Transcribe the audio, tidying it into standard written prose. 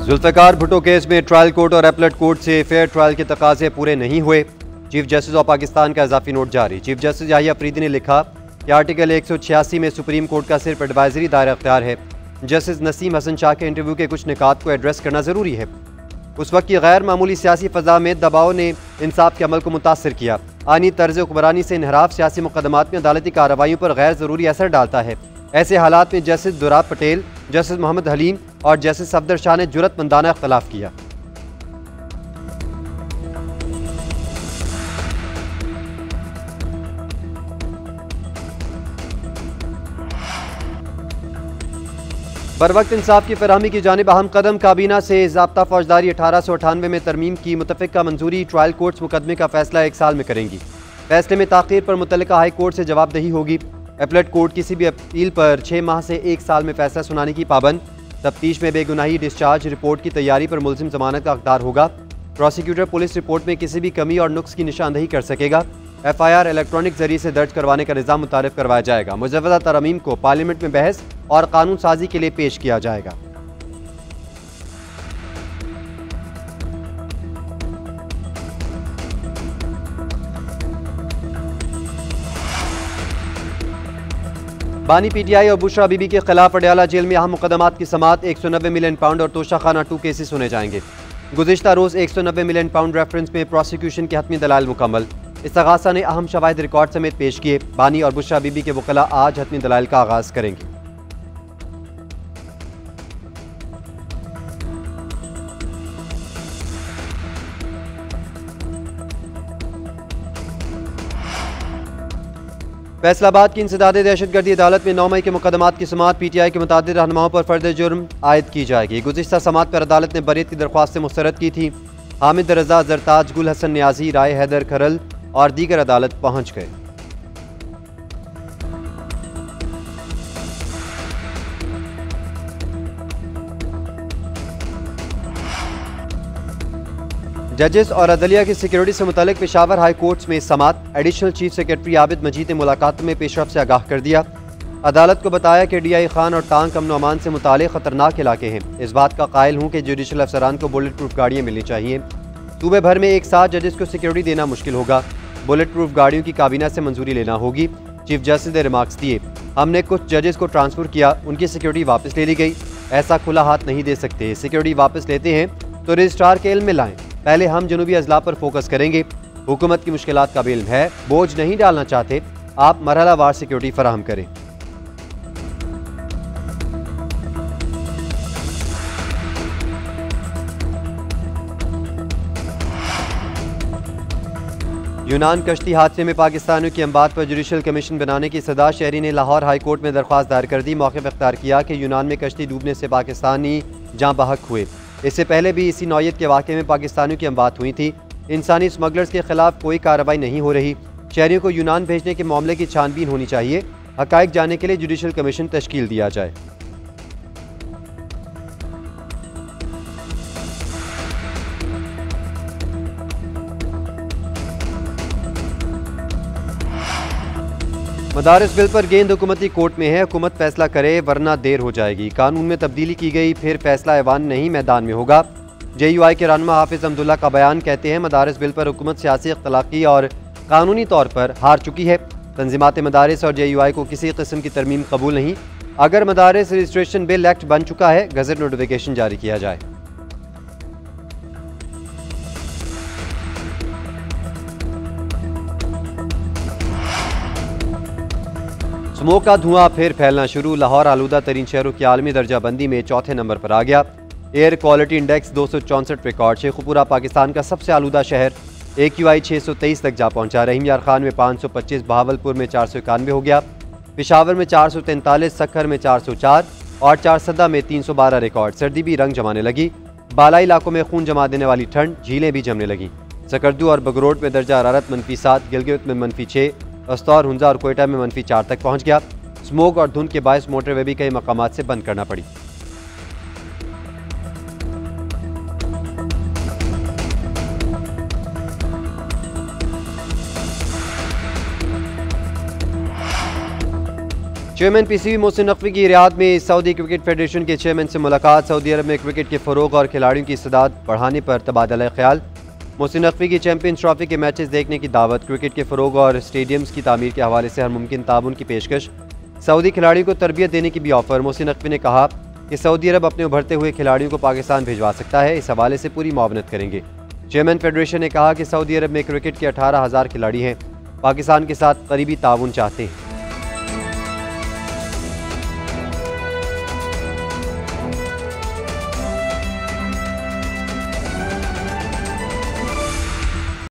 Zulfikar Bhutto case में trial court और appellate court से फेयर ट्रायल के तकाजे पूरे नहीं हुए। चीफ जस्टिस ऑफ पाकिस्तान का इजाफी नोट जारी। चीफ जस्टिस याहिया अफरीदी ने लिखा कि आर्टिकल 186 में सुप्रीम कोर्ट का सिर्फ एडवाइजरी दायरा अख्तियार है। जस्टिस नसीम हसन शाह के इंटरव्यू के कुछ निकात को एड्रेस करना ज़रूरी है। उस वक्त की गैर मामूली सियासी फ़ज़ा में दबाव ने इंसाफ के अमल को मुतासर किया। आनी तर्ज हुक्मरानी से इनहराफ सियासी मुकदमात में अदालती कार्रवाइयों पर गैर ज़रूरी असर डालता है। ऐसे हालात में जस्टिस दुराब पटेल, जस्टिस मोहम्मद हलीम और जस्टिस सफदर शाह ने जुर्रतमंदाना इख्तलाफ किया। बरवक्त इंसाफ की फराहमी की जानिब अहम कदम। काबीना से ज़ाब्ता फौजदारी 1898 में तरमीम की मुतफ़िका मंजूरी। ट्रायल कोर्ट्स मुकदमे का फैसला 1 साल में करेंगी। फैसले में ताख़ीर पर मुतल्लिका हाई कोर्ट से जवाबदही होगी। एपलेट कोर्ट किसी भी अपील पर 6 माह से 1 साल में फैसला सुनाने की पाबंद। तफ्तीश में बेगुनाही डिस्चार्ज रिपोर्ट की तैयारी पर मुलजिम जमानत का हकदार होगा। प्रोसिक्यूटर पुलिस रिपोर्ट में किसी भी कमी और नुक्स की निशानदही कर सकेगा। FIR इलेक्ट्रॉनिक जरिए से दर्ज करवाने का निज़ाम मुतारिफ करवाया जाएगा। मुजव्वज़ा तरमीम को पार्लियामेंट में बहस और कानून साजी के लिए पेश किया जाएगा। बानी PTI और बुशरा बीबी के खिलाफ अडयाला जेल में अहम मुकदमात की समाअत। 190 मिलियन पाउंड और तोशाखाना 2 केसेस सुने जाएंगे। गुज़िश्ता रोज़ 190 मिलियन पाउंड रेफरेंस में प्रोसिक्यूशन के हतमी दलाइल मुकम्मल। इस्तग़ासा ने अहम शवाहिद रिकॉर्ड समेत पेश किए। बानी और बुशरा बीबी के वकला आज हतमी दलाइल का आगाज करेंगे। फैसलाबाद की इंसदाद दहशतगर्दी अदालत में 9 मई के मुकदमात की समाअत। PTI के मुतादिद रहनुमाओं पर फर्द जुर्म आयद की जाएगी। गुज़िश्ता समाअत पर अदालत ने बरीत की दरख्वास्त मुस्तरद की थी। हामिद रजा, जरताज, गुल हसन न्याजी, राय हैदर खरल और दीगर अदालत पहुंच गए। जजेस और अदलिया की सिक्योरिटी से मुतालिक पेशावर हाई कोर्ट्स में समाअत। एडिशनल चीफ सेक्रेटरी आबिद मजीद ने मुलाकात में पेशरफ से आगाह कर दिया। अदालत को बताया कि DI खान और टांग अमन अमान से मुतालिक खतरनाक इलाके हैं। इस बात का कायल हूँ कि जुडिशल अफसरान को बुलेट प्रूफ गाड़ियाँ मिलनी चाहिए। सूबे भर में एक साथ जजेस को सिक्योरिटी देना मुश्किल होगा। बुलेट प्रूफ गाड़ियों की काबीना से मंजूरी लेना होगी। चीफ जस्टिस ने रिमार्क्स दिए, हमने कुछ जजेस को ट्रांसफ़र किया, उनकी सिक्योरिटी वापस ले ली गई। ऐसा खुला हाथ नहीं दे सकते। सिक्योरिटी वापस लेते हैं तो रजिस्ट्रार के इल्म में लाएं। पहले हम जनूबी अजला पर फोकस करेंगे। हुकूमत की मुश्किलात का भी इल्म है, बोझ नहीं डालना चाहते। आप मरहलावार सिक्योरिटी फराहम करें। यूनान कश्ती हादसे में पाकिस्तानियों की अम्बात पर जुडिशल कमीशन बनाने की सदा। शहरी ने लाहौर हाई कोर्ट में दरख्वास्त दायर कर दी। मौक़िफ़ इख्तियार किया कि यूनान में कश्ती डूबने से पाकिस्तानी जाँ बहक हुए। इससे पहले भी इसी नौयत के वाक़े में पाकिस्तानियों की अम्बात हुई थी। इंसानी स्मगलर्स के खिलाफ कोई कार्रवाई नहीं हो रही। शहरियों को यूनान भेजने के मामले की छानबीन होनी चाहिए। हक़ाइक़ जानने के लिए जुडिशल कमीशन तश्कील दिया जाए। मदारिस बिल पर गेंद हुकूमती कोर्ट में है। हुकूमत फैसला करे वरना देर हो जाएगी। कानून में तब्दीली की गई, फिर फैसला ऐवान नहीं मैदान में होगा। JUI के रहनुमा हाफिज अब्दुल्ला का बयान। कहते हैं मदारिस बिल पर हुकूमत सियासी इख्तलाफी और कानूनी तौर पर हार चुकी है। तंजीमात मदारिस और JUI को किसी किस्म की तरमीम कबूल नहीं। अगर मदारिस रजिस्ट्रेशन बिल एक्ट बन चुका है, गजट नोटिफिकेशन जारी किया जाए। स्मोक का धुआं फिर फैलना शुरू। लाहौर आलूदा तरीन शहरों की आलमी दर्जा बंदी में 4थे नंबर पर आ गया। Air quality index 264 record. Sheikhupura Pakistan का सबसे आलूदा शहर। AQI 623 तक जा पहुंचा। रहीम यार खान में 525, बहावलपुर में 491 हो गया। पेशावर में 443, सक्खर में 404 और चारसदा में 312 रिकॉर्ड। सर्दी भी रंग जमाने लगी। बालाई इलाकों में खून जमा देने वाली ठंड, झीलें भी जमने लगी। सकरदू और बगरोट में दर्जा हरारत -7, गिलगित में -6, अस्तौर, हुंजा और कोयटा में -4 तक पहुंच गया। स्मोक और धुंध के बायस मोटरवे भी कई मकामात से बंद करना पड़ी। चेयरमैन PCB मोहसिन नकवी की रियाद में सऊदी क्रिकेट फेडरेशन के चेयरमैन से मुलाकात। सऊदी अरब में क्रिकेट के फ़रोग और खिलाड़ियों की इस्तेदाद बढ़ाने पर तबादला ख्याल। मोहसिन नकवी की चैंपियंस ट्रॉफी के मैचेस देखने की दावत। क्रिकेट के फ़रोग और स्टेडियम्स की तामीर के हवाले से हर मुमकिन ताउन की पेशकश। सऊदी खिलाड़ियों को तरबियत देने की भी ऑफर। मोहसिन नकवी ने कहा कि सऊदी अरब अपने उभरते हुए खिलाड़ियों को पाकिस्तान भिजवा सकता है, इस हवाले से पूरी मुआवनत करेंगे। चेयरमैन फेडरेशन ने कहा कि सऊदी अरब में क्रिकेट के 18,000 खिलाड़ी हैं, पाकिस्तान के साथ करीबी ताउन चाहते हैं।